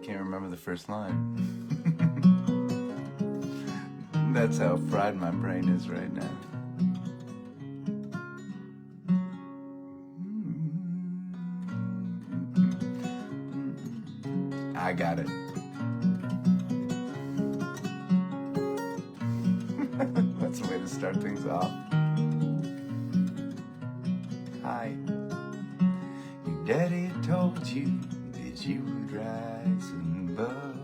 can't remember the first line. That's how fried my brain is right now. I got it. That's a way to start things off. Hi. Your daddy told you that you would rise above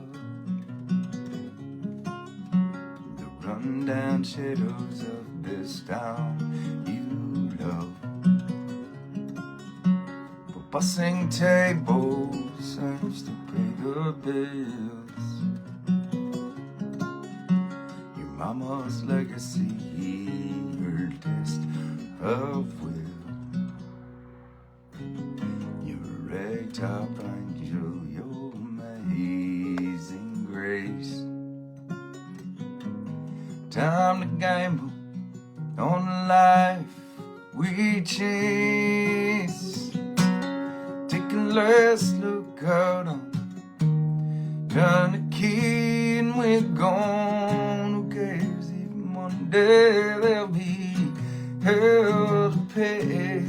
the rundown shadows of this town you love. For bussing tables serves to pay the bills. Your mama's legacy, her test of will. Top angel, your amazing grace. Time to gamble on the life we chase. Take a last look out on turn the key and we're gone. Who cares if one day there'll be hell to pay?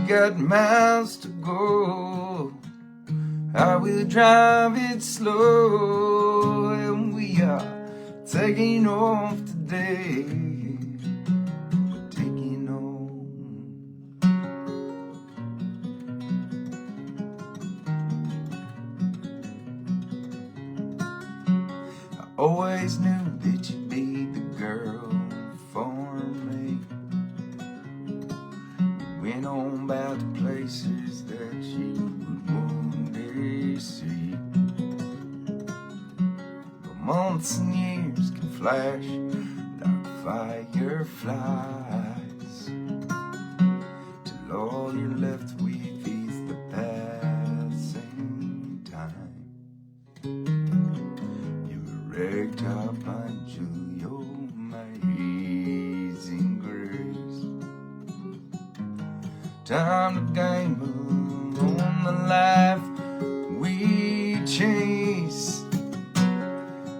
Got miles to go. I will drive it slow, and we are taking off today. We're taking off. I always knew that you'd be the girl for me. Went on about the places that you would one day see. But months and years can flash like fireflies, till all you're left with is the passing time. You're a ragtop angel, you're amazing grace. Time to gamble on the life we chase.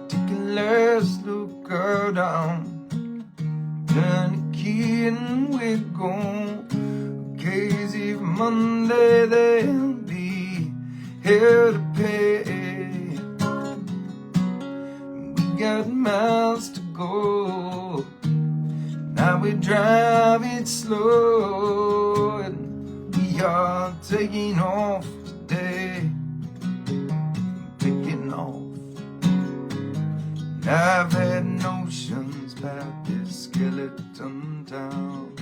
Take a last look around, turn the key and we're gone. Cause if Monday there'll be hell to pay. We got miles to go. Now we drive it slow, and we are taking off today. Taking off. And I've had notions about this skeleton town.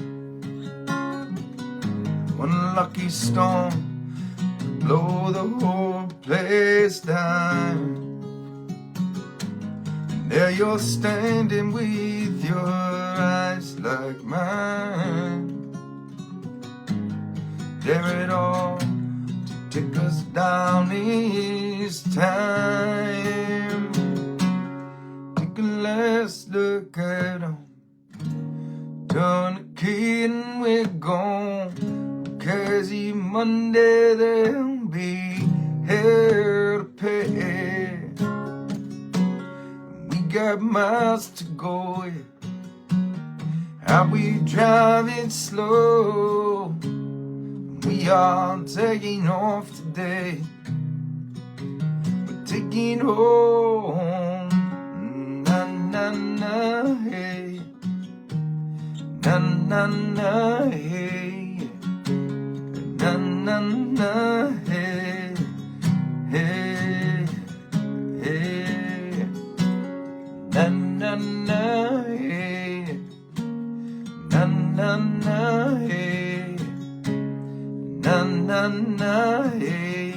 One lucky storm to blow the whole place down. And there you're standing with your eyes like mine. Dare it all to take us down this time. Take a last look at 'em, turn the key and we're gone. Cause even Monday there'll be hell to pay. We got miles to go, yeah. How we drive it slow. We are taking off today. We're taking home. Na na na hey. Na na na hey. Na na na hey. Hey. Hey. Na na na hey. Na na na hey. Na na na hey.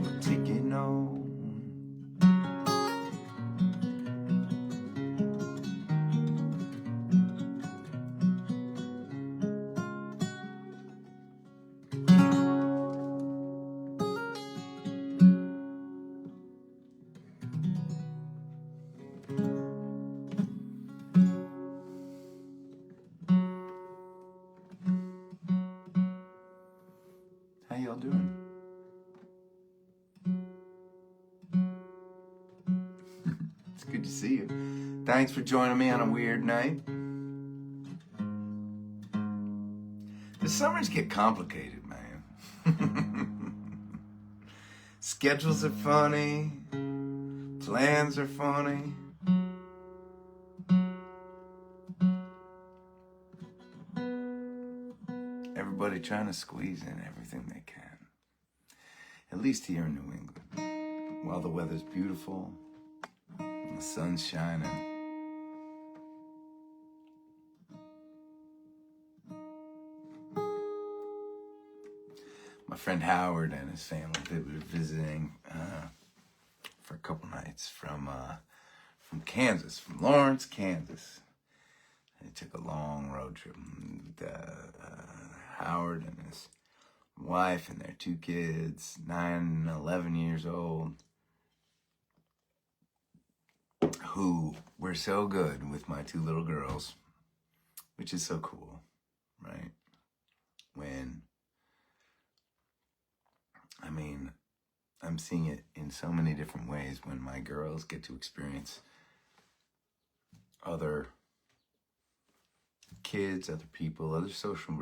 We're taking on. y'all doing? It's good to see you. Thanks for joining me on a weird night. The summers get complicated, man. Schedules are funny. Plans are funny. Everybody trying to squeeze in everything they can. At least here in New England. While the weather's beautiful and the sun's shining. My friend Howard and his family, they were visiting for a couple nights from Kansas, from Lawrence, Kansas. They took a long road trip. Howard and his wife and their 2 kids, 9 and 11 years old, who were so good with my 2 little girls, which is so cool, right? I'm seeing it in so many different ways when my girls get to experience other kids, other people, other social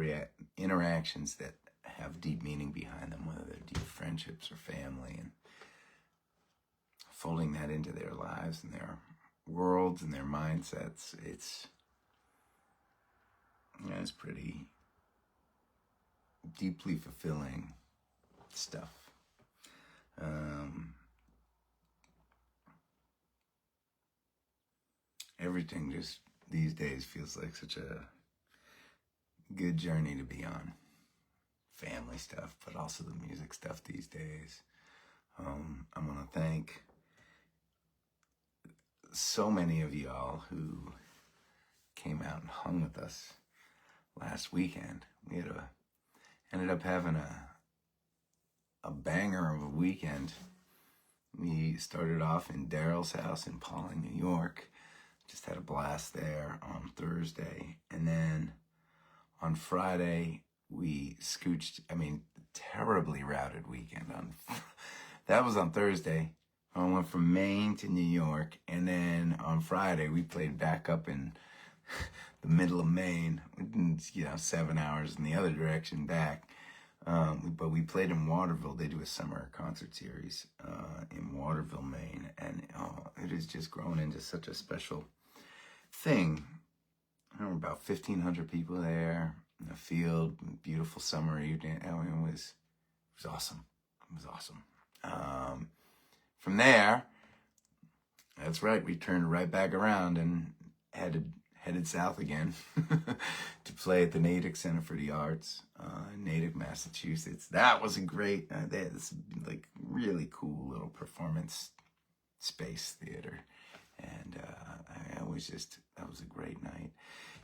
interactions that have deep meaning behind them, whether they're deep friendships or family, and folding that into their lives and their worlds and their mindsets. It's pretty deeply fulfilling stuff. Everything just these days feels like such a good journey to be on. Family stuff, but also the music stuff these days. I'm going to thank so many of y'all who came out and hung with us last weekend. We ended up having a banger of a weekend. We started off in Daryl's house in Pawling, New York. Just had a blast there on Thursday. And then on Friday, we scooched, terribly routed weekend. That was on Thursday. I went from Maine to New York. And then on Friday, we played back up in the middle of Maine. 7 hours in the other direction back. But we played in Waterville. They do a summer concert series in Waterville, Maine. And it has just grown into such a special thing. There were about 1,500 people there in a field, beautiful summer evening. It was awesome. It was awesome. From there, that's right, we turned right back around and headed south again to play at the Natick Center for the Arts in Natick, Massachusetts. That was a great, this really cool little performance space theater. And that was a great night.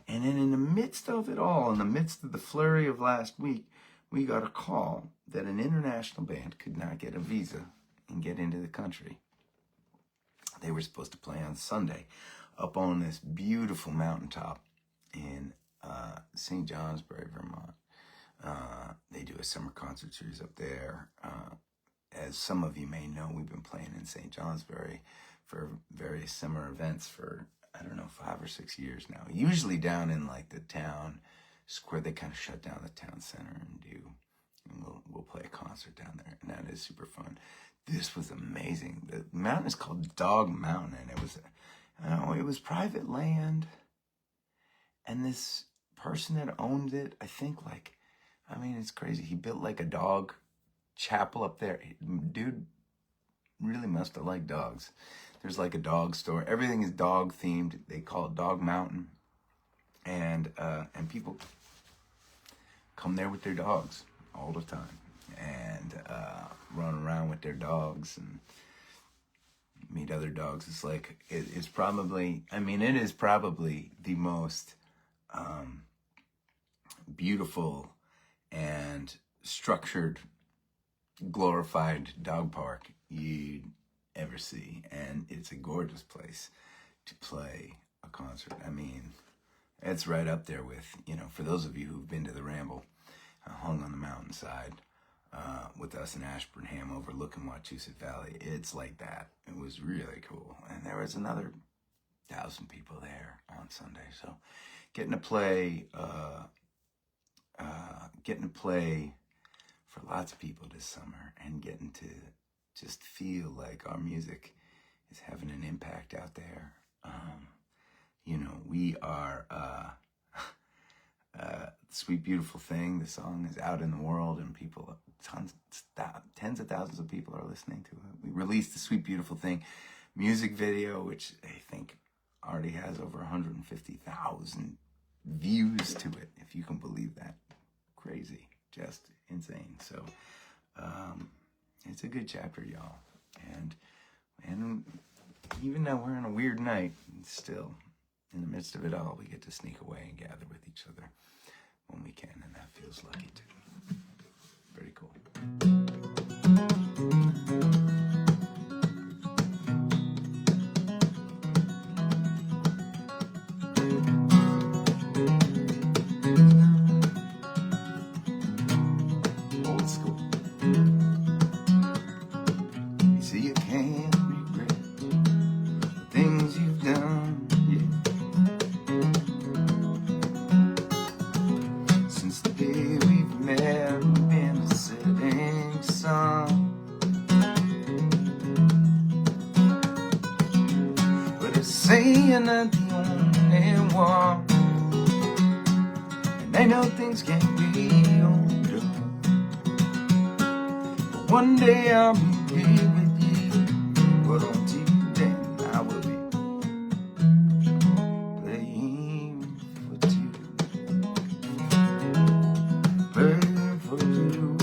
And then in the midst of it all, in the midst of the flurry of last week, we got a call that an international band could not get a visa and get into the country. They were supposed to play on Sunday up on this beautiful mountaintop in St. Johnsbury, Vermont. They do a summer concert series up there. As some of you may know, we've been playing in St. Johnsbury for various summer events for, 5 or 6 years now. Usually down in the town square. They kind of shut down the town center and we'll play a concert down there, and that is super fun. This was amazing. The mountain is called Dog Mountain, and it was private land, and this person that owned it, I think it's crazy. He built a dog chapel up there. Dude really must have liked dogs. There's a dog store. Everything is dog themed. They call it Dog Mountain. And people come there with their dogs all the time and run around with their dogs and meet other dogs. It's probably, it is probably the most beautiful and structured, glorified dog park you'd ever see. And it's a gorgeous place to play a concert. It's right up there with, for those of you who've been to the Ramble, hung on the mountainside, with us in Ashburnham overlooking Wachusett Valley. It's like that. It was really cool. And there was another 1,000 people there on Sunday. So getting to play for lots of people this summer, and getting to just feel like our music is having an impact out there. We are Sweet Beautiful Thing. The song is out in the world, and people, tens of thousands of people are listening to it. We released the Sweet Beautiful Thing music video, which I think already has over 150,000 views to it, if you can believe that. Crazy, just insane. So it's a good chapter, y'all. And even though we're on a weird night, still in the midst of it all, we get to sneak away and gather with each other when we can, and that feels lucky too. Pretty cool. Old school. You see, you can't regret the things you've done, yeah. Since the day we've met, we've been a setting sun. But it's saying you're not the only one, and I know things can't be undone. But one day I'll be with you, but until then I will be playing for two. Playing for two.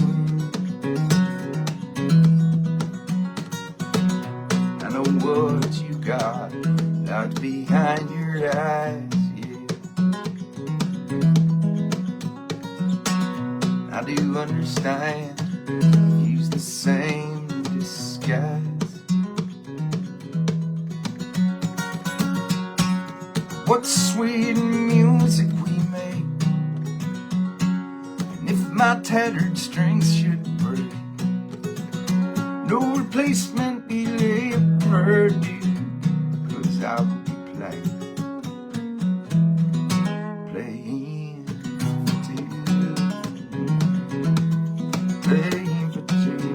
I know what you got locked behind your eyes, yeah. I do understand, use the same disguise. What sweet music we make, and if my tattered strings should break, no replacement be ever due, 'cause I'll be playing for two, playing for two.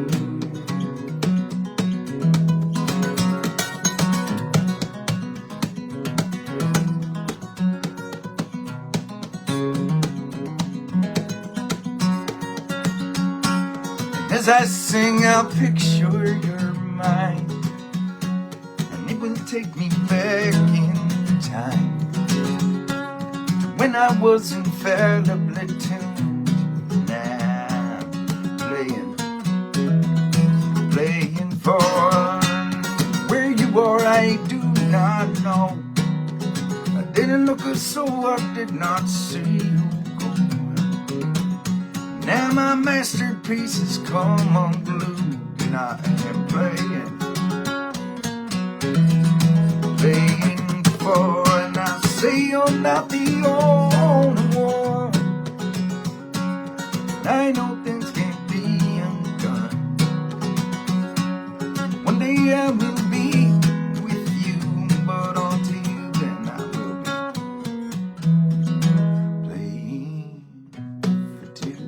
As I sing, I'll picture your mind, and it will take me back in time when I was infallibly tuned. Now I'm playing for where you are. I do not know. I didn't look, so I did not see you go. Now my masterpieces come unglued, and I am playing for, and I say you're not the only one. I know things can't be undone. One day I will be with you, but until then I will be playing for two.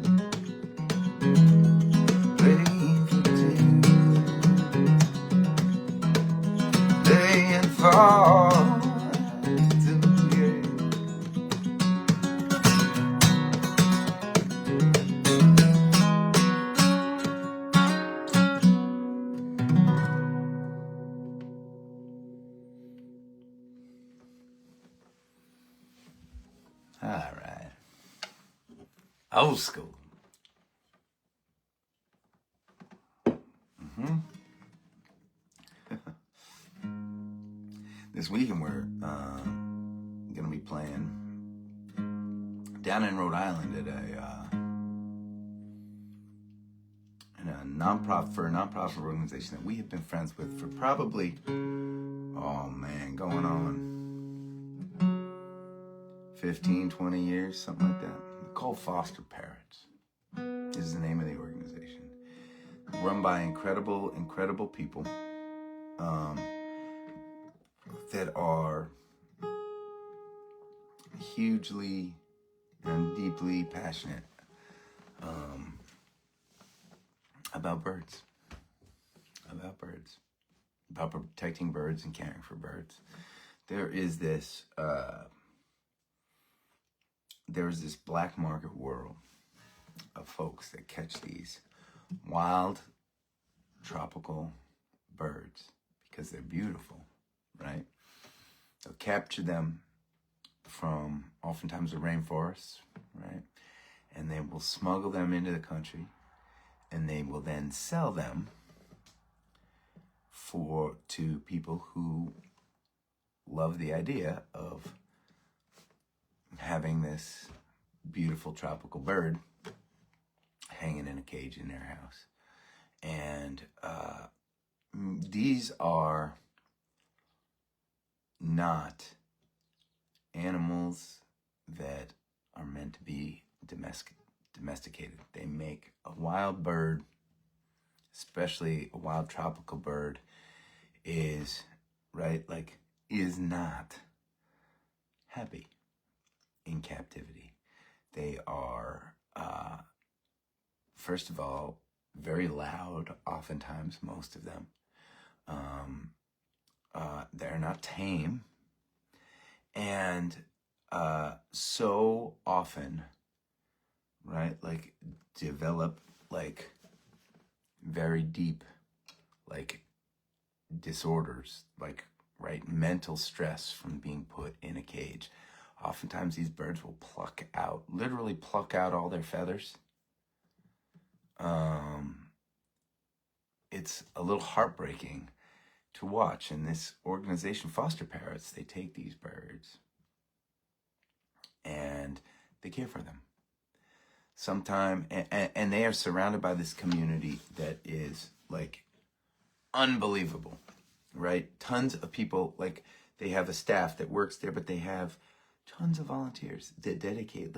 Playing for two. Playing for two, yeah. All right. Old school. This weekend we're gonna be playing down in Rhode Island at a nonprofit organization that we have been friends with for probably, oh man, going on 15, 20 years, something like that. Called Foster Parents is the name of the organization. run by incredible people that are hugely and deeply passionate about birds, about protecting birds and caring for birds. There is this black market world of folks that catch these wild tropical birds because they're beautiful, right? They'll capture them from oftentimes the rainforests, right? And they will smuggle them into the country, and they will then sell them to people who love the idea of having this beautiful tropical bird hanging in a cage in their house. And these are not animals that are meant to be domesticated. They make a wild bird, especially a wild tropical bird, is not happy in captivity. They are, first of all, very loud, oftentimes, most of them. They're not tame. And so often, right, develop very deep disorders, mental stress from being put in a cage. Oftentimes these birds will literally pluck out all their feathers. It's a little heartbreaking to watch. And this organization, Foster Parrots, they take these birds and they care for them. And they are surrounded by this community that is unbelievable, right? Tons of people, they have a staff that works there, but they have tons of volunteers that dedicate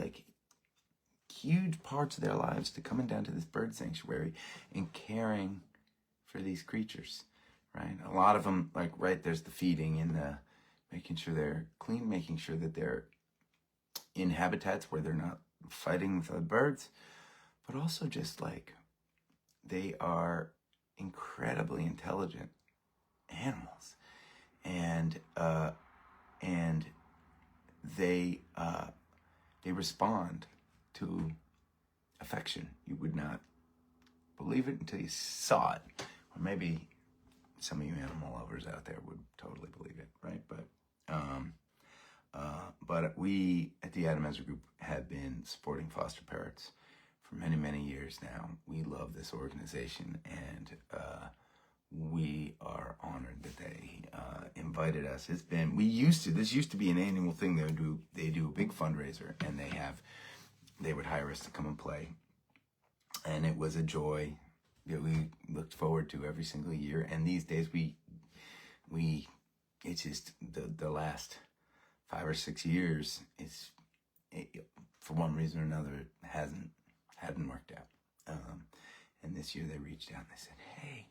huge parts of their lives to coming down to this bird sanctuary and caring for these creatures, right? A lot of them, there's the feeding and the making sure they're clean, making sure that they're in habitats where they're not fighting with other birds, but also just they are incredibly intelligent animals, and they respond to affection. You would not believe it until you saw it, or maybe some of you animal lovers out there would totally believe it, right? But we at the Adam Ezra Group have been supporting foster parrots for many years now. We love this organization, and we are honored that they invited us. This used to be an annual thing. They do a big fundraiser, and they would hire us to come and play, and it was a joy that we looked forward to every single year. And these days it's just the last 5 or 6 years, for one reason or another, it hadn't worked out. And this year they reached out and they said, "Hey,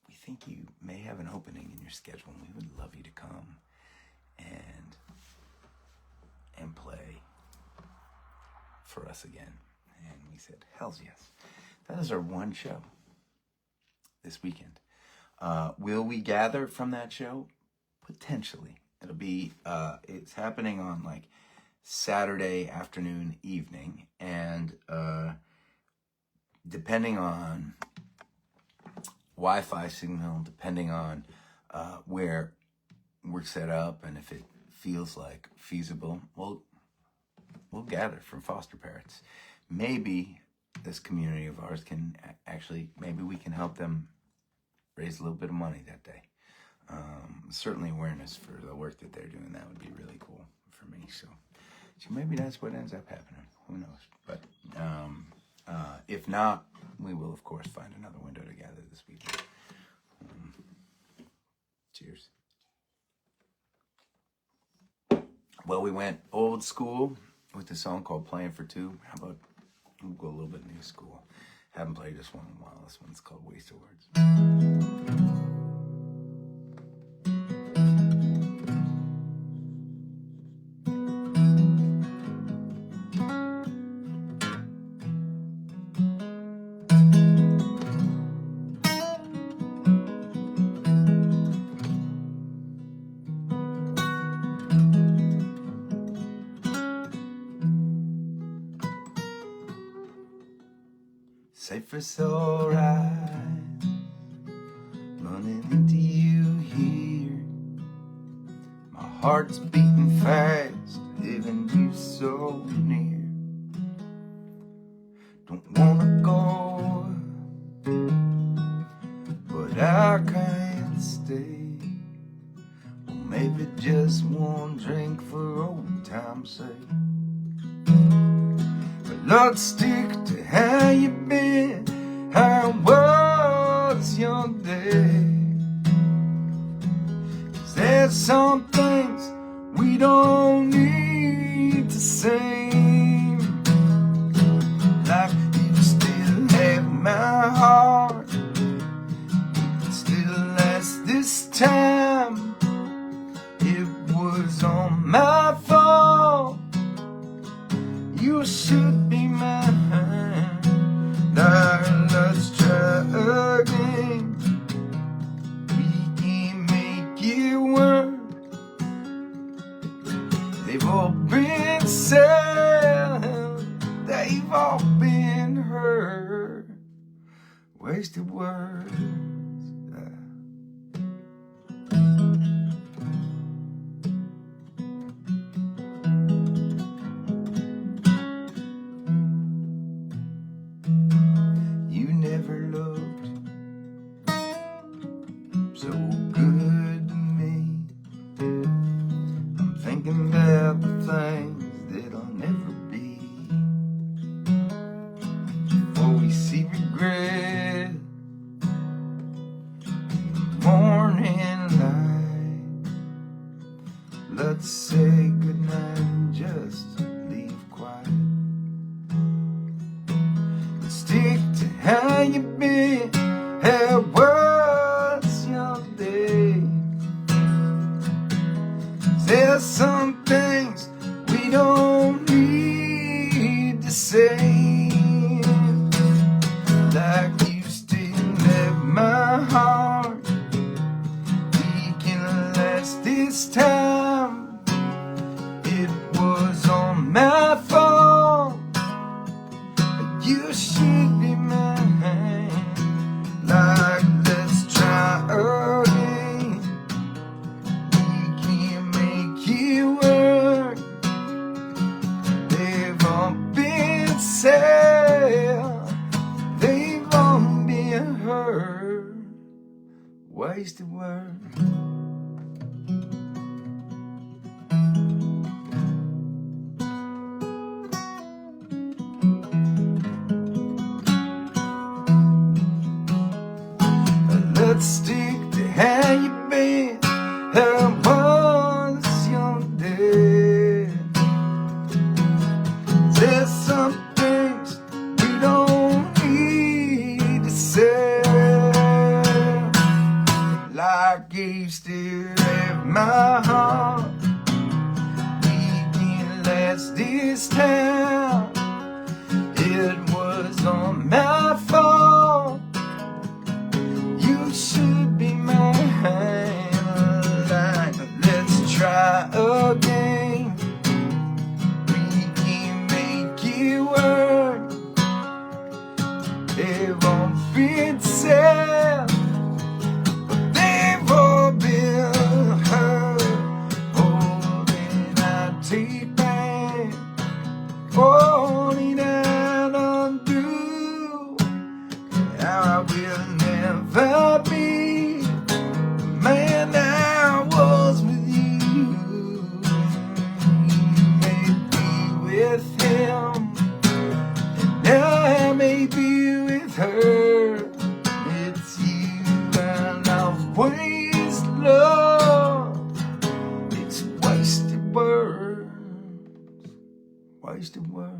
we think you may have an opening in your schedule, and we would love you to come and play for us again." And we said, "Hells yes." That is our one show this weekend. Will we gather from that show? Potentially. It'll be, it's happening on Saturday afternoon, evening, and depending on Wi-Fi signal, depending on where we're set up, and if it feels feasible, we'll gather from foster parrots. Maybe this community of ours can maybe we can help them raise a little bit of money that day. Certainly awareness for the work that they're doing. That would be really cool for me. So maybe that's what ends up happening. Who knows? But if not, we will of course find another window to gather this weekend. Cheers. Well, we went old school with a song called "Playing for Two." How about we'll go a little bit new school? Haven't played this one in a while. This one's called Wasted Words. Safe for so right, running into you here. My heart's beating fast, having you so near. Don't wanna go, but I can't stay. Well, maybe just one drink for old time's sake. Let's stick to how you been, how was your day. 'Cause there's some things we don't need to say. Like you still have my heart, it still lasts this time. It was on my fault, you should be mine. Now let's try again. We can make it work. They've all been said, they've all been heard. Wasted words. Never looked so good to me. I'm thinking about the things that'll never be. Before we see regret in the morning light, let's say goodnight and just leave quiet. Stick to how you been, how was your day. There's some things we don't need to say. Like you still have my heart, we can last this time. It was on my fault, you should be mine. Like let's try again. We can make it work. They've all been said, they've all been heard. Wasted words. Let's stick to how you been, how was your day. There's some things we don't need to say. Like you still have my heart, we can last this time. It was on my fault, you should be mine. Like, let's try again. We can make it work. They've all been said, but they've all been heard. Holding our deep hand, holding out undo. Now I will never be the man I was with you. You may be with him, and now I may be with her. It's you and I've wasted love. It's wasted words, wasted words.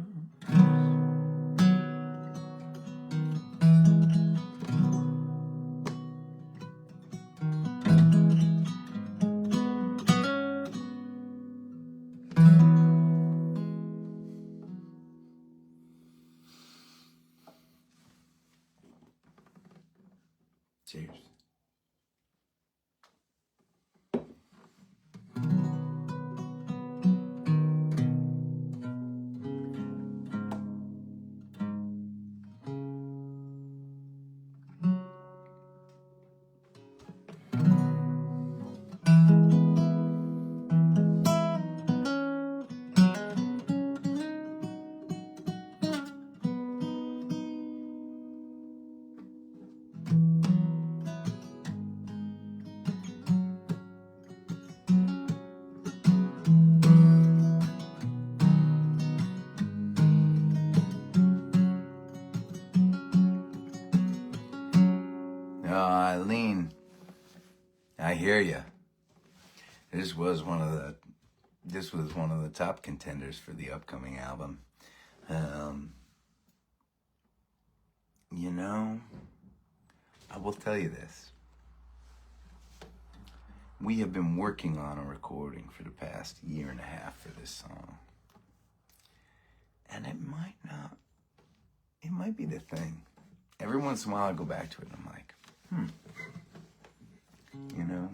hear you. This was one of the top contenders for the upcoming album. You know, I will tell you this. We have been working on a recording for the past year and a half for this song. And it might be the thing. Every once in a while I go back to it and I'm like, you know,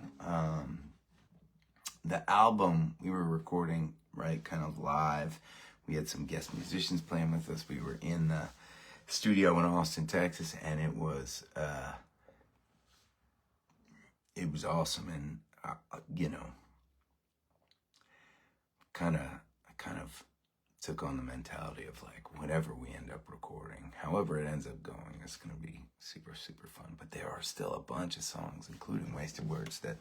the album we were recording, right, kind of live. We had some guest musicians playing with us. We were in the studio in Austin, Texas, and it was awesome. And you know, I kind of took on the mentality of like, whatever we end up recording, however it ends up going, it's going to be super, super fun. But there are still a bunch of songs, including Wasted Words, that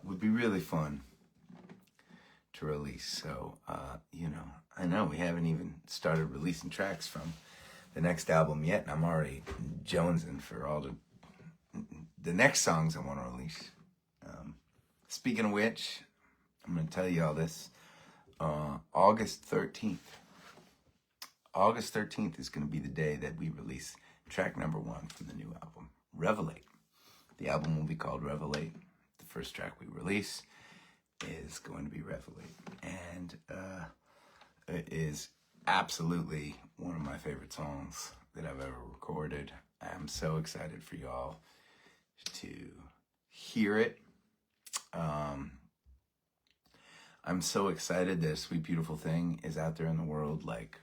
would be really fun to release. So, you know, I know we haven't even started releasing tracks from the next album yet, and I'm already jonesing for all the next songs I want to release. Speaking of which, I'm going to tell you all this. August 13th. August 13th is going to be the day that we release track number 1 from the new album, Revelate. The album will be called Revelate. The first track we release is going to be Revelate. And it is absolutely one of my favorite songs that I've ever recorded. I'm so excited for y'all to hear it. I'm so excited that Sweet Beautiful Thing is out there in the world, like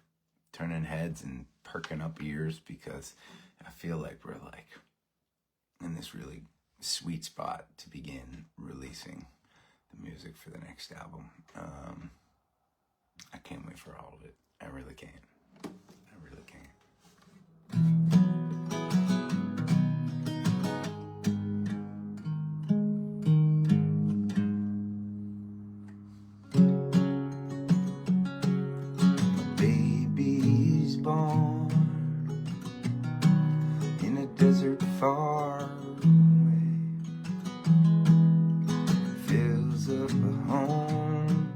turning heads and perking up ears, because I feel like we're like in this really sweet spot to begin releasing the music for the next album. I can't wait for all of it. I really can't. I really can't. Desert far away, fills up a home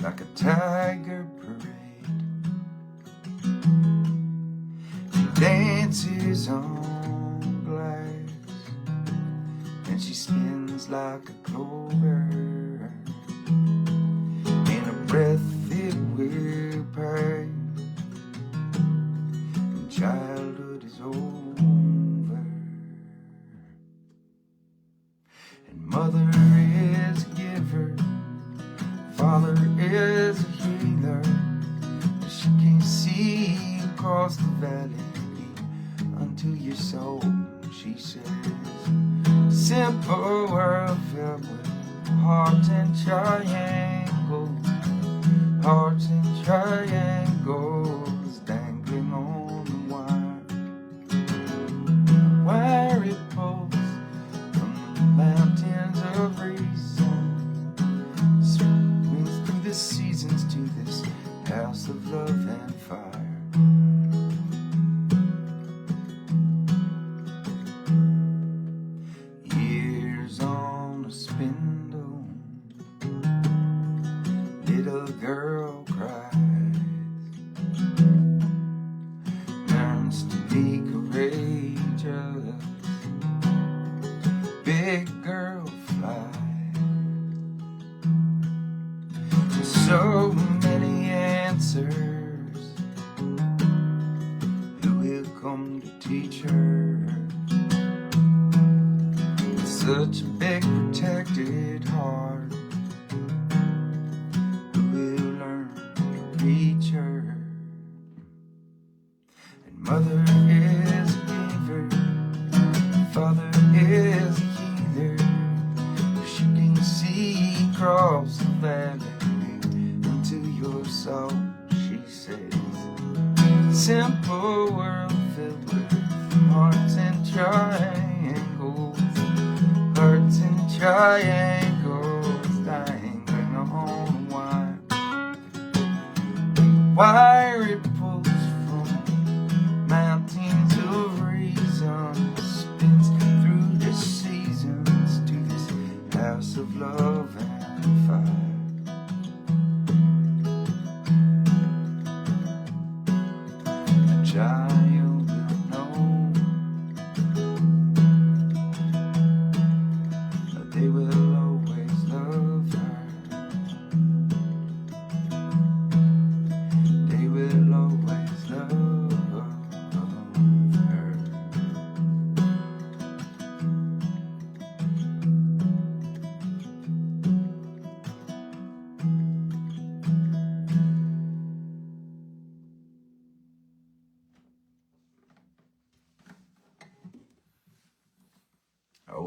like a tiger parade. She dances on glass and she spins like a clover. In a breath it will pass. Childhood is over, and mother is a giver, father is a healer. She can see across the valley unto your soul, she says. Simple world filled with hearts and triangles, hearts and triangles dangling on. Where it pulls from the mountains of reason, swings through the seasons to this house of love and fire. Years on a spindle, little girl cries, learns to be courageous. Big girl fly. So many answers. Who will come to teach her? Such a big protected heart. Who will learn to reach her? And mother is a giver, father is a healer. She can see across the valley into your soul, she says. Simple world filled with hearts and triangles, hearts and triangles dangling on wire. Wire it pulls from mountains of reason, spins through the seasons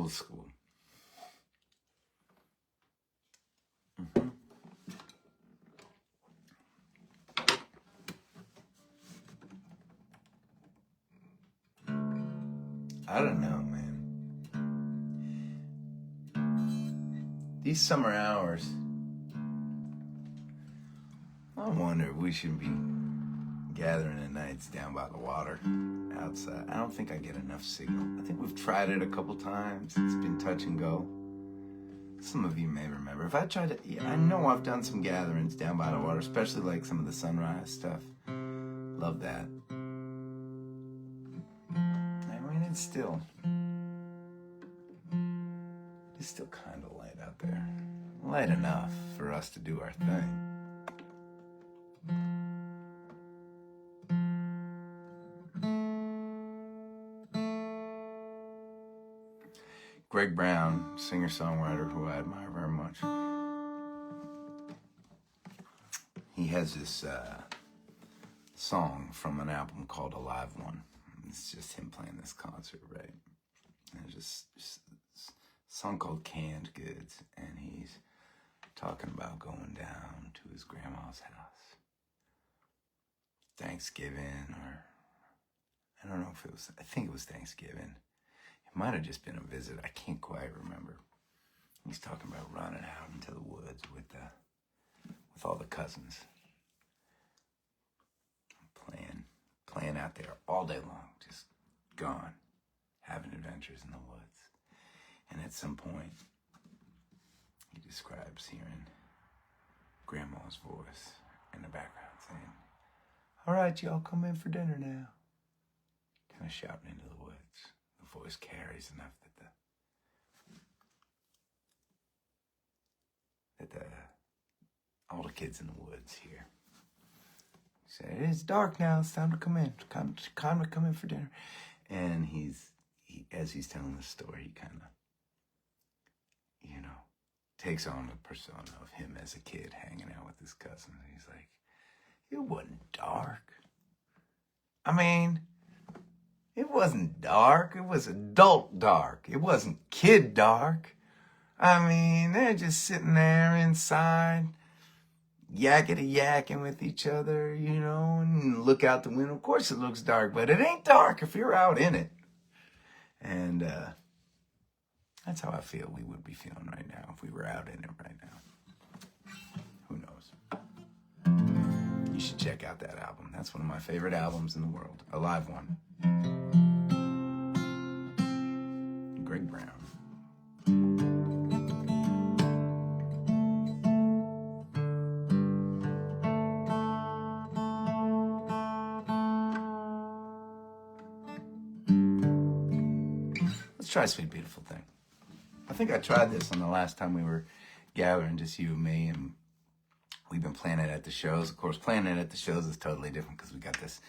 old school. Mm-hmm. I don't know, man. These summer hours, I wonder if we should be gathering at nights down by the water outside. I don't think I get enough signal. I think we've tried it a couple times. It's been touch and go. Some of you may remember. If I tried to, I know I've done some gatherings down by the water, especially like some of the sunrise stuff. Love that. I mean, it's still kind of light out there. Light enough for us to do our thing. Greg Brown, singer-songwriter who I admire very much. He has this song from an album called Alive One. It's just him playing this concert, right? And it's just a song called Canned Goods, and he's talking about going down to his grandma's house. Thanksgiving, or I don't know if it was, I think it was Thanksgiving. It might have just been a visit. I can't quite remember. He's talking about running out into the woods with all the cousins. Playing out there all day long, just gone, having adventures in the woods. And at some point, he describes hearing Grandma's voice in the background saying, "All right, y'all come in for dinner now." Kind of shouting into the woods. The voice carries enough that all the kids in the woods hear. He said, "It's dark now. It's time to come in. Time to come in for dinner." And he as he's telling the story, he kind of, takes on the persona of him as a kid hanging out with his cousins. He's like, "It wasn't dark. I mean, it wasn't dark. It was adult dark. It wasn't kid dark. I mean, they're just sitting there inside, yakety-yakking with each other, and look out the window. Of course it looks dark, but it ain't dark if you're out in it." And that's how I feel we would be feeling right now if we were out in it right now. Who knows? You should check out that album. That's one of my favorite albums in the world. Alive One. Greg Brown. Let's try Sweet Beautiful Thing. I think I tried this on the last time we were gathering, just you and me, and we've been playing it at the shows. Of course, playing it at the shows is totally different because we got this,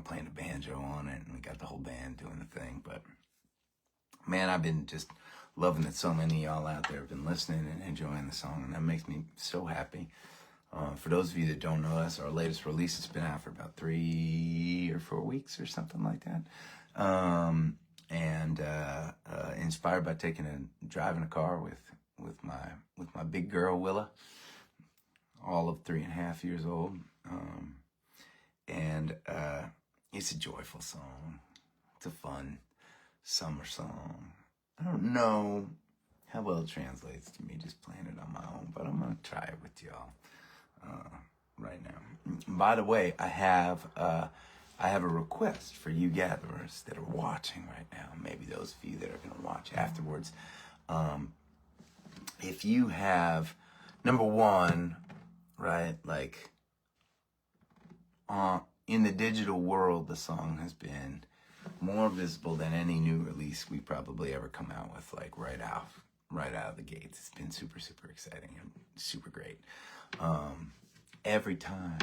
playing the banjo on it, and we got the whole band doing the thing. But man, I've been just loving that so many of y'all out there have been listening and enjoying the song, and that makes me so happy. For those of you that don't know us, our latest release has been out for about 3 or 4 weeks or something like that. And inspired by driving a car with my big girl Willa, all of 3.5 years old. And it's a joyful song. It's a fun summer song. I don't know how well it translates to me just playing it on my own, but I'm gonna try it with y'all right now. By the way, I have a request for you gatherers that are watching right now, maybe those of you that are going to watch afterwards. If you have, number one, right, like, in the digital world, the song has been more visible than any new release we probably ever come out with, like, right out of the gates. It's been super, super exciting and super great. Every time.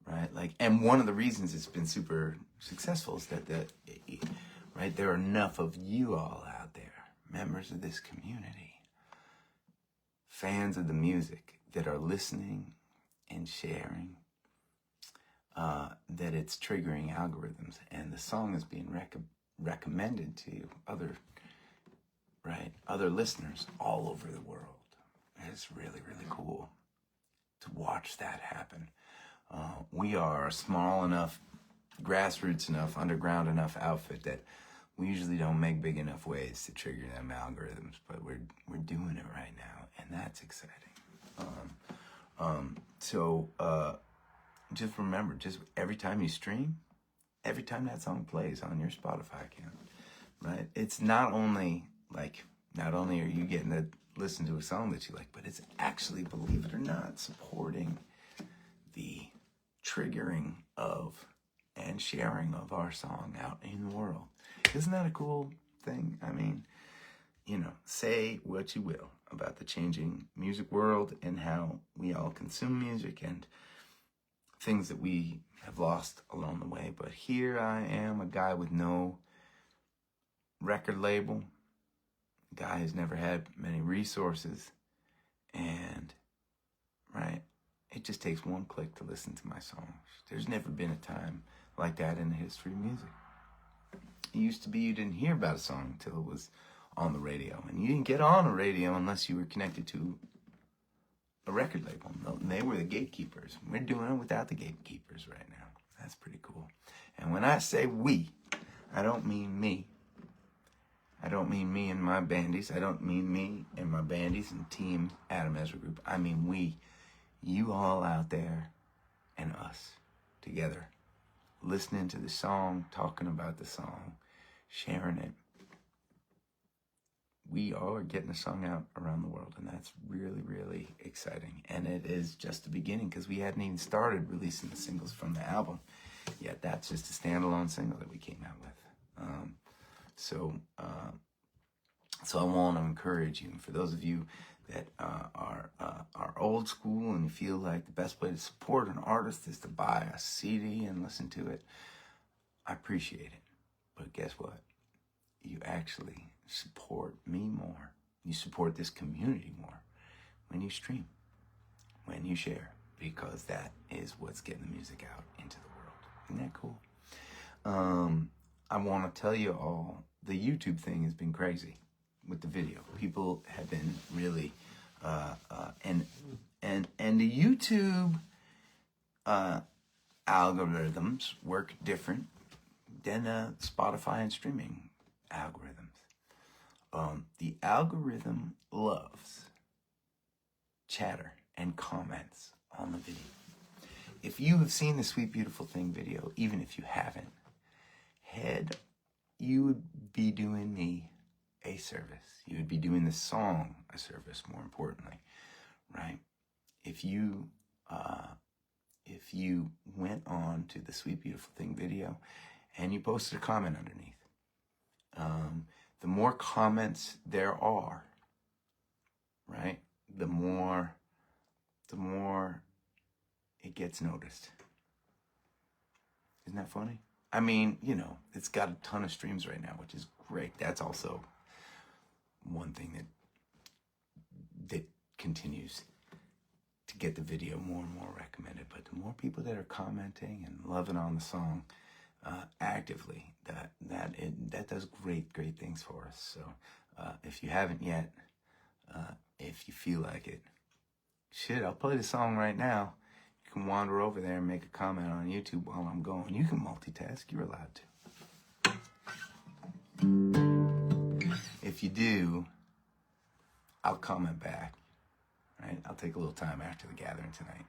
Right, like, and one of the reasons it's been super successful is that there are enough of you all out there, members of this community, fans of the music, that are listening and sharing, that it's triggering algorithms, and the song is being recommended to other right, other listeners all over the world. It's really, really cool to watch that happen. We are a small enough, grassroots enough, underground enough outfit that we usually don't make big enough waves to trigger them algorithms, but we're doing it right now, and that's exciting. So just remember, just every time you stream, every time that song plays on your Spotify account, right? It's not only are you getting to listen to a song that you like, but it's actually, believe it or not, supporting the triggering of and sharing of our song out in the world. Isn't that a cool thing? I mean, say what you will about the changing music world and how we all consume music and things that we have lost along the way. But here I am, a guy with no record label, a guy who's never had many resources, and, right, it just takes one click to listen to my songs. There's never been a time like that in the history of music. It used to be you didn't hear about a song until it was on the radio, and you didn't get on a radio unless you were connected to a record label. They were the gatekeepers. We're doing it without the gatekeepers right now. That's pretty cool. And when I say we, I don't mean me. I don't mean me and my bandies. I don't mean me and my bandies and Team Adam Ezra Group. I mean we, you all out there and us together, listening to the song, talking about the song, sharing it. We are getting the song out around the world, and that's really, really exciting. And it is just the beginning, because we hadn't even started releasing the singles from the album yet. That's just a standalone single that we came out with. So I want to encourage you, and for those of you that are old school and you feel like the best way to support an artist is to buy a CD and listen to it, I appreciate it. But guess what? You actually support me more. You support this community more when you stream, when you share, because that is what's getting the music out into the world. Isn't that cool? I want to tell you all, the YouTube thing has been crazy with the video. People have been really, and the YouTube algorithms work different than Spotify and streaming algorithms. The algorithm loves chatter and comments on the video. If you have seen the Sweet Beautiful Thing video, even if you haven't, you would be doing me a service. You would be doing the song a service, more importantly, right? If you went on to the Sweet Beautiful Thing video and you posted a comment underneath, the more comments there are, right, the more it gets noticed. Isn't that funny? I mean, it's got a ton of streams right now, which is great. That's also one thing that continues to get the video more and more recommended. But the more people that are commenting and loving on the song actively, that does great things for us. So if you haven't yet, if you feel like it, I'll play the song right now. You can wander over there and make a comment on YouTube while I'm going. You can multitask. You're allowed to. If you do, I'll comment back. Right? I'll take a little time after the gathering tonight.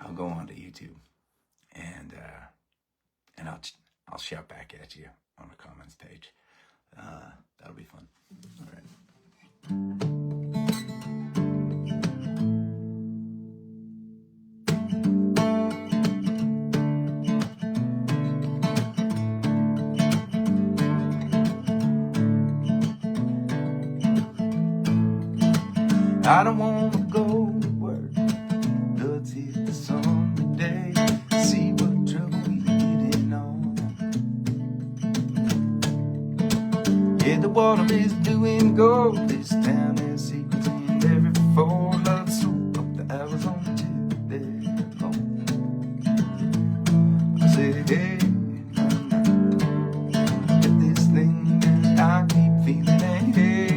I'll go onto YouTube and I'll shout back at you on the comments page. That'll be fun. All right. I don't want to go to work. Let's hit the sun today. See what trouble we getting on. Yeah, the water is doing gold. This town has secrets in every four love soap up the hours on the telephone. I said, hey, get this thing that I keep feeling, and hey,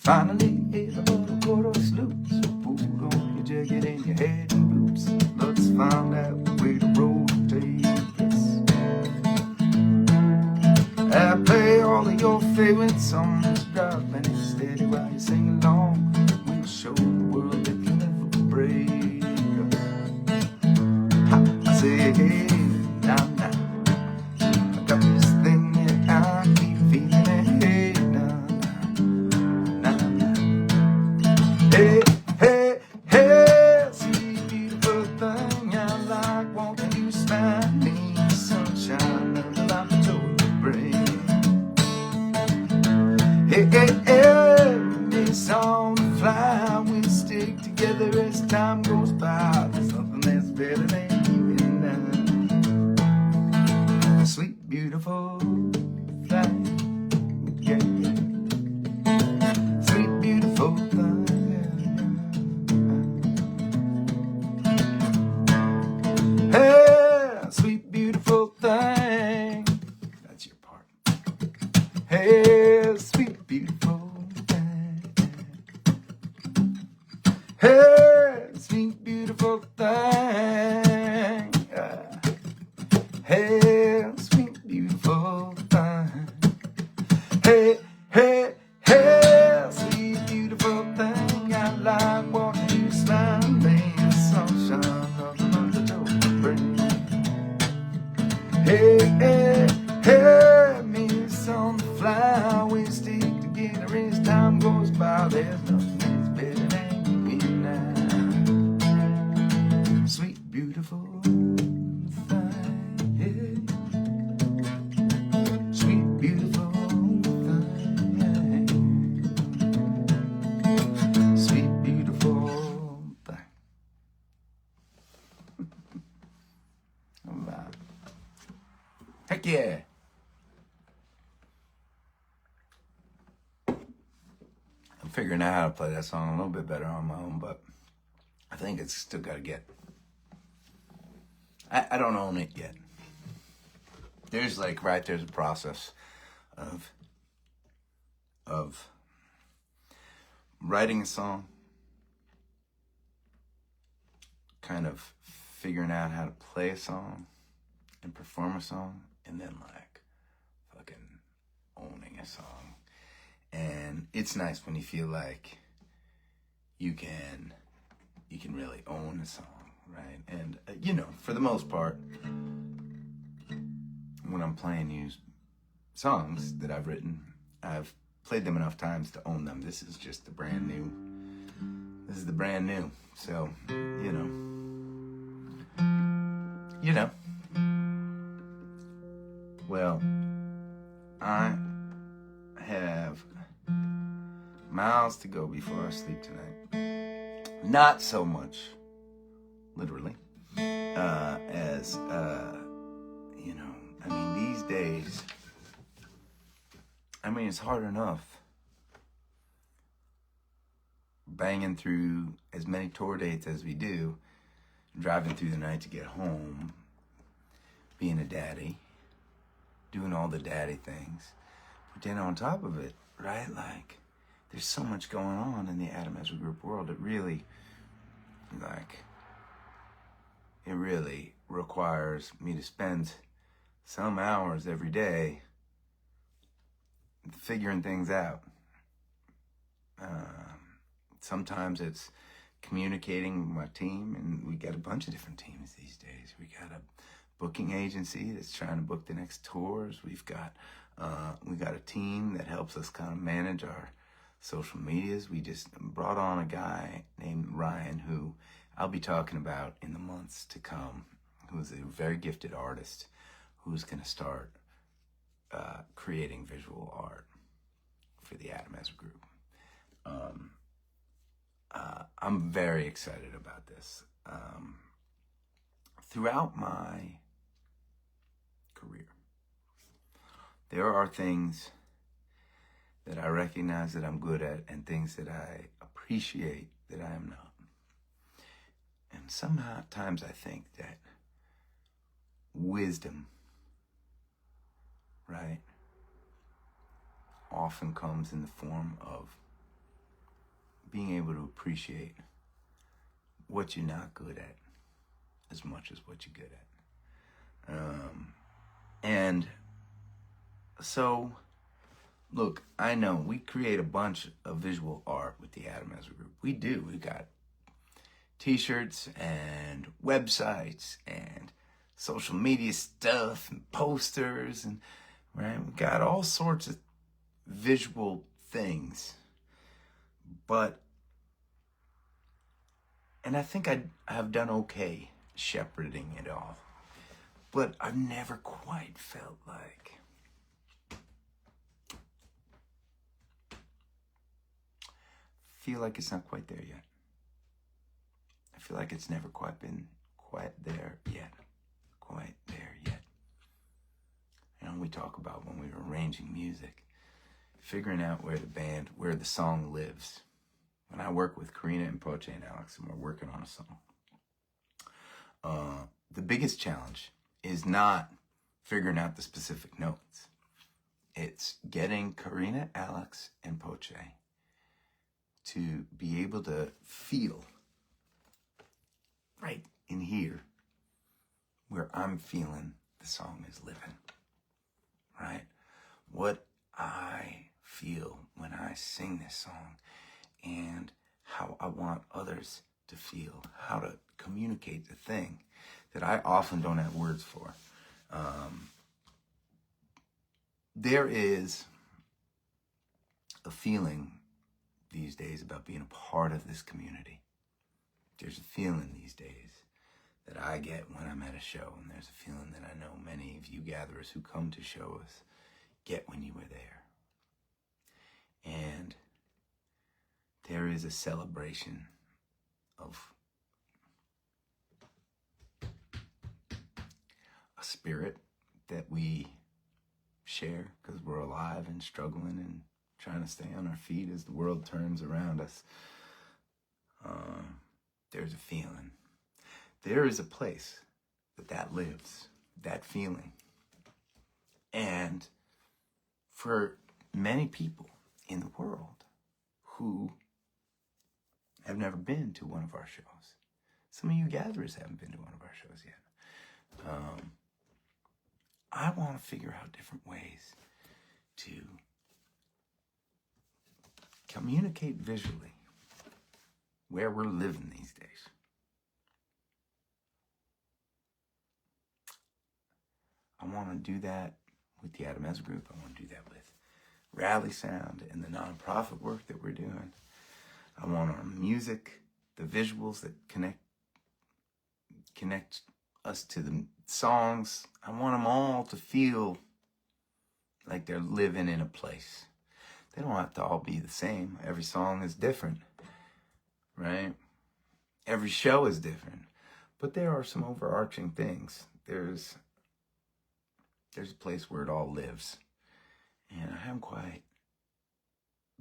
Finally, the bottle loose. Put on your jacket and your hat and boots. Let's find out where the road takes us. I play all of your favorite songs, driving it steady while you sing along. We'll show the world that you never break us. I say, hey, now, now. I got this thing that I keep feeling it. Hey, now, now, now. Hey, hey, hey, sweet beautiful thing. I like wanting you smile me, sunshine of the life I told you bring. Hey, hey, hey, miss on the fly. We stick together as time goes by. There's nothing that's better than you and I. Sweet beautiful thing, yeah, yeah. Sweet beautiful thing, yeah. Hey, sweet beautiful thing. That's your part. Hey, sweet beautiful thing. Hey, sweet beautiful thing. Hey, sweet beautiful thing. Hey, hey, hey, sweet beautiful thing. I like watching you smile, man. Sunshine of the month of spring. Hey, hey, hey, miss on the fly. We stick together as time goes by. There's nothing that's better than you and I. Sweet beautiful thing, yeah. Sweet beautiful thing, sweet beautiful thing. All right. Heck yeah. I'm figuring out how to play that song a little bit better on my own, but I think it's still got to get. I don't own it yet. There's a process of writing a song, kind of figuring out how to play a song and perform a song, and then fucking owning a song. And it's nice when you feel like you can really own a song, right? And for the most part, when I'm playing new songs that I've written, I've played them enough times to own them. This is just the brand new. This is the brand new. So, Well, I have miles to go before I sleep tonight. Not so much, literally, as, these days, it's hard enough banging through as many tour dates as we do, driving through the night to get home, being a daddy, doing all the daddy things. But then on top of it, right, there's so much going on in the Adam Ezra Group world. It really requires me to spend some hours every day figuring things out. Sometimes it's communicating with my team, and we got a bunch of different teams these days. We got a booking agency that's trying to book the next tours. We got a team that helps us kind of manage our social medias. We just brought on a guy named Ryan, who I'll be talking about in the months to come, who's a very gifted artist who's going to start creating visual art for the Adam Ezra Group. I'm very excited about this. Throughout my career, there are things that I recognize that I'm good at and things that I appreciate that I am not. And sometimes I think that wisdom, right, often comes in the form of being able to appreciate what you're not good at as much as what you're good at. And so, look, I know we create a bunch of visual art with the Adam Ezra Group. We do. We got t-shirts and websites and social media stuff and posters, and right, we got all sorts of visual things. And I think I have done okay shepherding it all, but I've never quite felt like it's not quite there yet. I feel like it's never quite been quite there yet. We talk about when we were arranging music, figuring out where the song lives. When I work with Karina and Poche and Alex and we're working on a song, the biggest challenge is not figuring out the specific notes. It's getting Karina, Alex, and Poche to be able to feel right in here where I'm feeling the song is living, right? What I feel when I sing this song and how I want others to feel, how to communicate the thing that I often don't have words for. There is a feeling these days about being a part of this community. There's a feeling these days that I get when I'm at a show, and there's a feeling that I know many of you gatherers who come to shows get when you were there. And there is a celebration of a spirit that we share because we're alive and struggling and trying to stay on our feet as the world turns around us. There's a feeling. There is a place that lives, that feeling. And for many people in the world who have never been to one of our shows, some of you gatherers haven't been to one of our shows yet, I want to figure out different ways to communicate visually where we're living these days. I want to do that with the Adam Ezra Group. I want to do that with Rally Sound and the nonprofit work that we're doing. I want our music, the visuals that connect us to the songs. I want them all to feel like they're living in a place. They don't have to all be the same. Every song is different, right? Every show is different. But there are some overarching things. There's a place where it all lives. And I haven't quite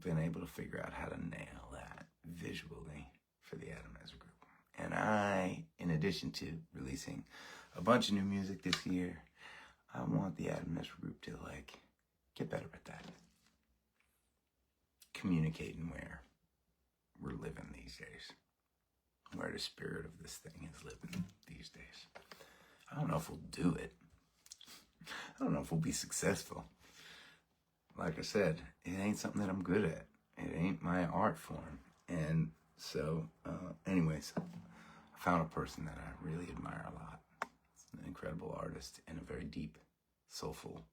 been able to figure out how to nail that visually for the Adam Ezra Group. And I, in addition to releasing a bunch of new music this year, I want the Adam Ezra Group to get better at that. Communicating where we're living these days. Where the spirit of this thing is living these days. I don't know if we'll do it. I don't know if we'll be successful. Like I said, it ain't something that I'm good at. It ain't my art form. And so, anyways, I found a person that I really admire a lot. It's an incredible artist and a very deep, soulful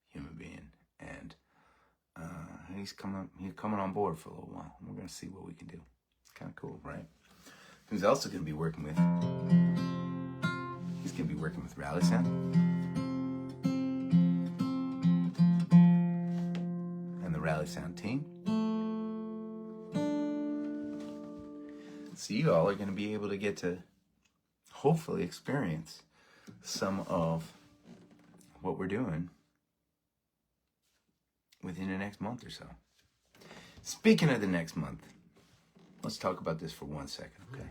human being. And he's coming on board for a little while. We're going to see what we can do. It's kind of cool, right? Who's also going to be working with? He's going to be working with Rally Sound. And the Rally Sound team. So you all are going to be able to get to hopefully experience some of what we're doing within the next month or so. Speaking of the next month, let's talk about this for 1 second, okay?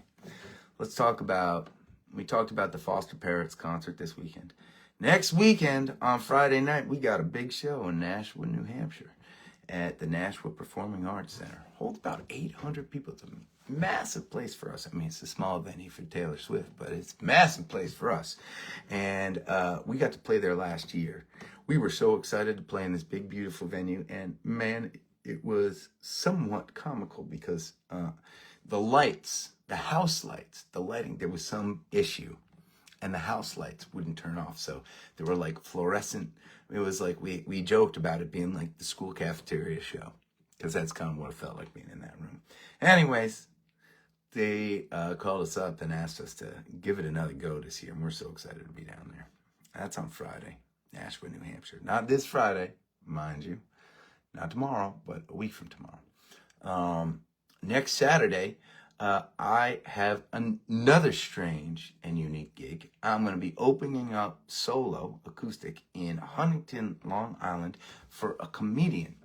We talked about the Foster Parrots concert this weekend. Next weekend, on Friday night, we got a big show in Nashua, New Hampshire. at the Nashville Performing Arts Center. Holds about 800 people. It's a massive place for us. I mean, it's a small venue for Taylor Swift, but it's a massive place for us. And we got to play there last year. We were so excited to play in this big, beautiful venue. And man, it was somewhat comical because the lights, the house lights, the lighting, there was some issue. And the house lights wouldn't turn off. So they were like fluorescent. It was like, we joked about it being like the school cafeteria show, because that's kind of what it felt like being in that room. Anyways, they called us up and asked us to give it another go this year. And we're so excited to be down there. That's on Friday, Nashville, New Hampshire. Not this Friday, mind you. Not tomorrow, but a week from tomorrow. Next Saturday, I have another strange and unique gig. I'm going to be opening up solo acoustic in Huntington, Long Island for a comedian,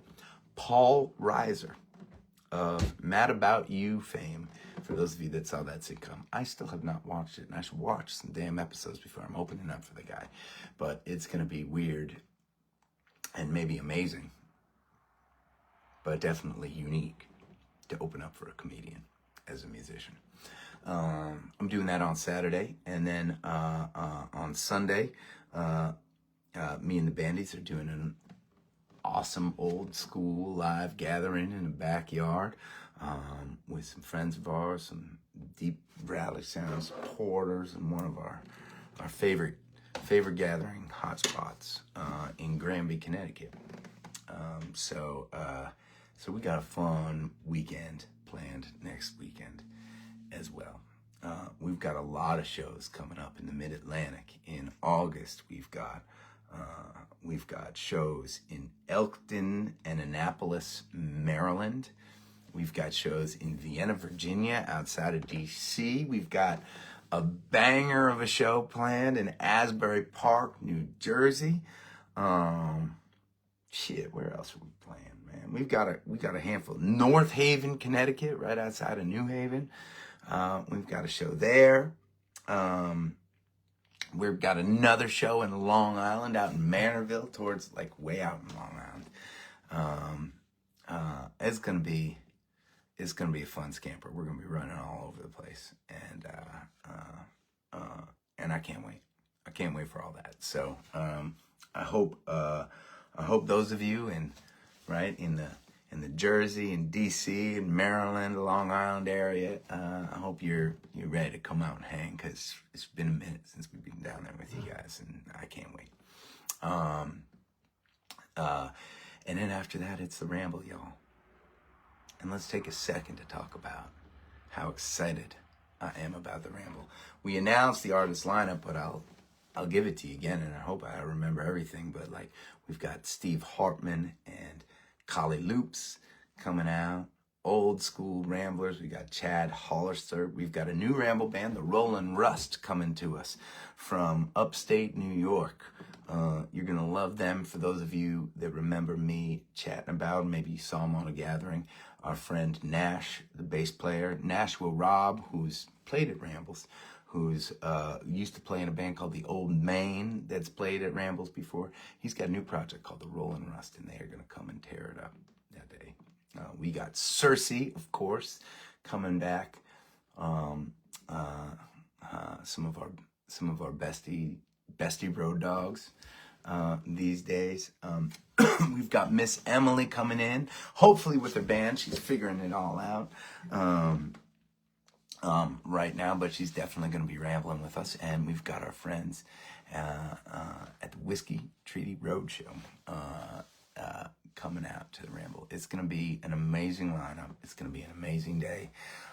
Paul Reiser of Mad About You fame. For those of you that saw that sitcom, I still have not watched it, and I should watch some damn episodes before I'm opening up for the guy. But it's going to be weird and maybe amazing, but definitely unique to open up for a comedian as a musician. I'm doing that on Saturday, and then on Sunday, me and the Bandies are doing an awesome old school live gathering in the backyard with some friends of ours, some deep rally sound supporters, and one of our favorite gathering hotspots in Granby, Connecticut. So we got a fun weekend planned next weekend as well. We've got a lot of shows coming up in the Mid-Atlantic. In August, we've got shows in Elkton and Annapolis, Maryland. We've got shows in Vienna, Virginia, outside of D.C. We've got a banger of a show planned in Asbury Park, New Jersey. Where else are we playing, man? We got a handful. North Haven, Connecticut, right outside of New Haven. We've got a show there. We've got another show in Long Island, out in Manorville, towards like way out in Long Island. It's gonna be a fun scamper. We're gonna be running all over the place, and I can't wait. I can't wait for all that. So I hope those of you in the Jersey and DC and Maryland, Long Island area, I hope you're ready to come out and hang, because it's been a minute since we've been down there with you guys, and I can't wait. And then after that, it's the Ramble, y'all. And let's take a second to talk about how excited I am about the Ramble. We announced the artist lineup, but I'll give it to you again, and I hope I remember everything. But like, we've got Steve Hartman and Collie Loops coming out. Old school Ramblers. We got Chad Hollister. We've got a new Ramble band, the Rollin' Rust, coming to us from upstate New York. You're gonna love them. For those of you that remember me chatting about, maybe you saw them on a gathering, our friend Nash, the bass player, Nashville Rob, who's played at Rambles, who's used to play in a band called the Old Maine that's played at Rambles before. He's got a new project called the Rollin' Rust, and they are going to come and tear it up that day. We got Cersei, of course, coming back. Some of our bestie road dogs these days. We've got Miss Emily coming in, hopefully with her band. She's figuring it all out right now, but she's definitely going to be rambling with us. And we've got our friends at the Whiskey Treaty Roadshow coming out to the Ramble. It's going to be an amazing lineup. It's going to be an amazing day.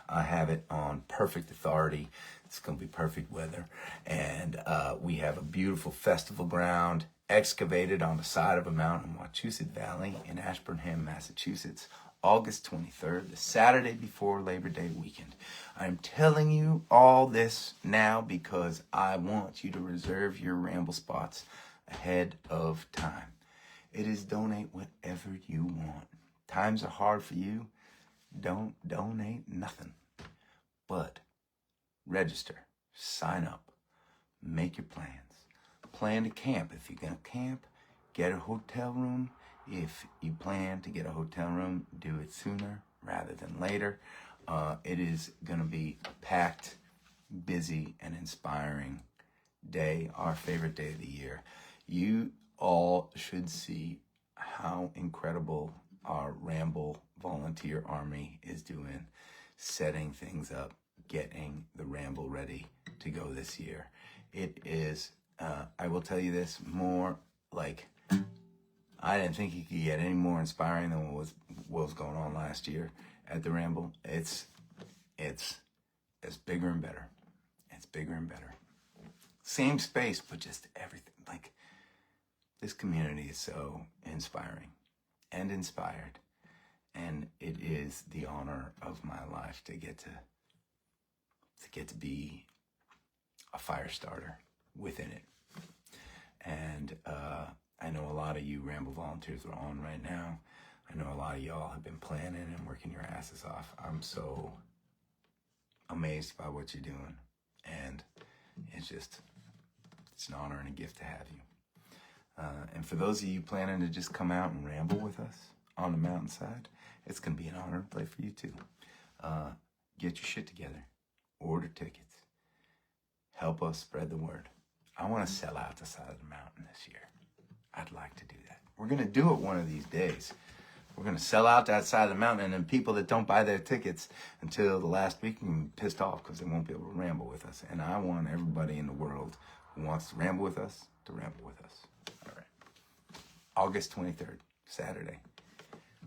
I have it on perfect authority. It's going to be perfect weather. And we have a beautiful festival ground excavated on the side of a mountain in Wachusett Valley in Ashburnham, Massachusetts, August 23rd, the Saturday before Labor Day weekend. I'm telling you all this now because I want you to reserve your Ramble spots ahead of time. It is donate whatever you want. Times are hard for you. Don't donate nothing. But register, sign up, make your plans. Plan to camp if you're going to camp. Get a hotel room If you plan to get a hotel room, do it sooner rather than later. It is going to be a packed, busy, and inspiring day, our favorite day of the year. You all should see how incredible our Ramble volunteer army is doing, setting things up, getting the Ramble ready to go this year. It is, I will tell you this, more like, I didn't think you could get any more inspiring than what was going on last year at the Ramble. It's bigger and better. It's bigger and better. Same space, but just everything. Like, this community is so inspiring and inspired. And it is the honor of my life to get to be a fire starter within it. And I know a lot of you Ramble volunteers are on right now. I know a lot of y'all have been planning and working your asses off. I'm so amazed by what you're doing. And it's an honor and a gift to have you. And for those of you planning to just come out and ramble with us on the mountainside, it's going to be an honor to play for you too. Get your shit together. Order tickets. Help us spread the word. I want to sell out the side of the mountain this year. I'd like to do that. We're going to do it one of these days. We're going to sell out that side of the mountain, and then people that don't buy their tickets until the last week can be pissed off because they won't be able to ramble with us. And I want everybody in the world who wants to ramble with us to ramble with us. All right. August 23rd, Saturday.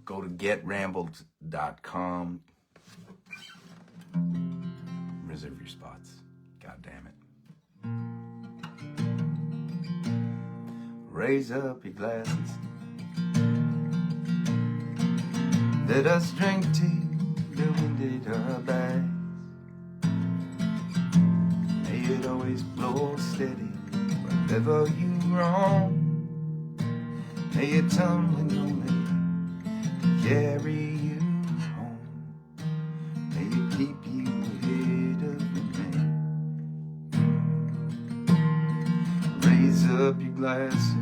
Go to getrambled.com. Reserve your spots. God damn it. Raise up your glasses. Let us drink tea, the wind at our backs. May it always blow steady wherever you roam. May it tumbling only carry you home. May it keep you ahead of the rain. Raise up your glasses.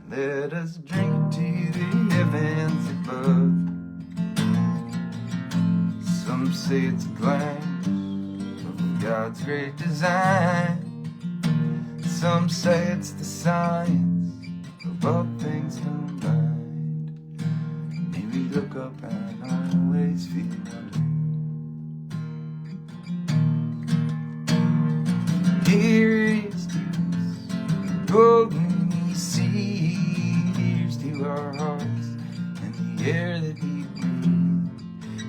Let us drink to the heavens above. Some say it's a glance of God's great design. Some say it's the science of all things combined. May we look up and always feel alone. Here is to us, golden we see. Our hearts and the air that we breathe.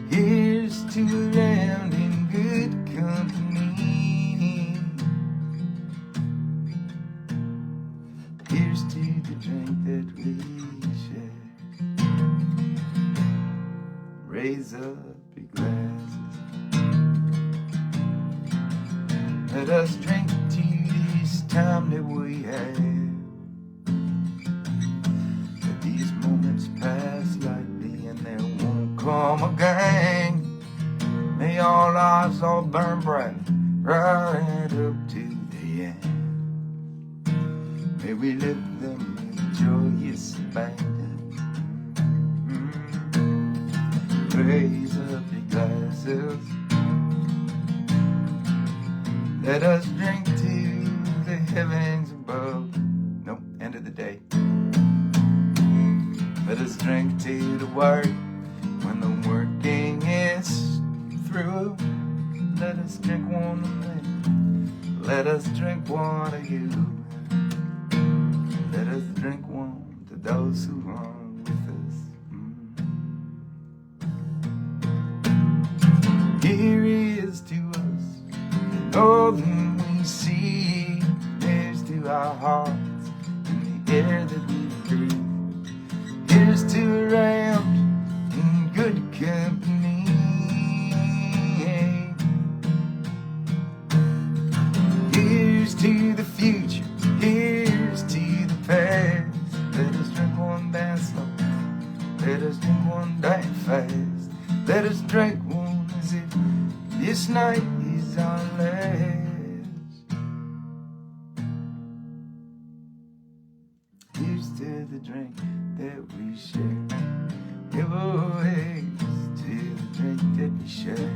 Here's to around in good company. Here's to the drink that we share. Raise up your glasses. Let us drink to this time that we have. Pass lightly and there won't come a gang. May our lives all burn bright right up to the end. May we live them with joyous abandon. Raise up your glasses. Let us drink to the heavens above. Nope, end of the day. Let us drink to the work when the working is through. Let us drink one of them. Let us drink one of you. Let us drink one to those who are with us. Here is to us all that we see. Here's to our hearts and the air that we breathe. Here's to around in good company. Here's to the future. Here's to the past. Let us drink one dance slow. Let us drink one damn fast. Let us drink one as if this night is our last. to the drink that we share. Give away to the drink that we share.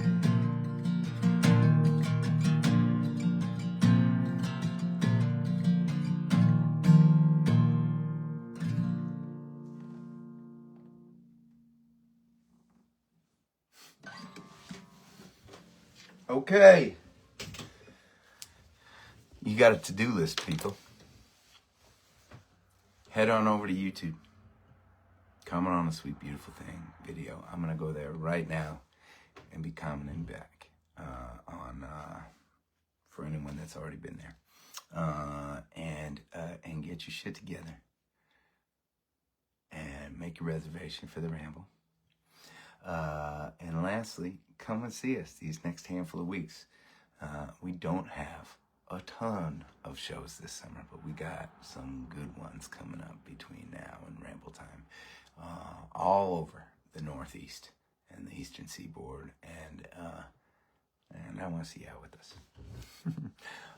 Okay. You got a to-do list, people. Head on over to YouTube. Comment on a Sweet Beautiful Thing video. I'm going to go there right now and be commenting back for anyone that's already been there. And get your shit together. And make your reservation for the ramble. And lastly, come and see us these next handful of weeks. We don't have a ton of shows this summer, but we got some good ones coming up between now and ramble time, all over the Northeast and the Eastern Seaboard, and I want to see you out with us.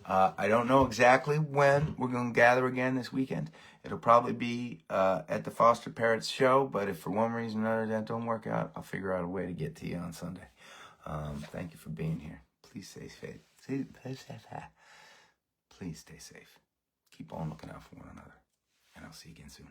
I don't know exactly when we're going to gather again this weekend. It'll probably be at the Foster Parrots show, but if for one reason or another that don't work out, I'll figure out a way to get to you on Sunday. Thank you for being here. Please stay safe. Please stay safe. Keep on looking out for one another. And I'll see you again soon.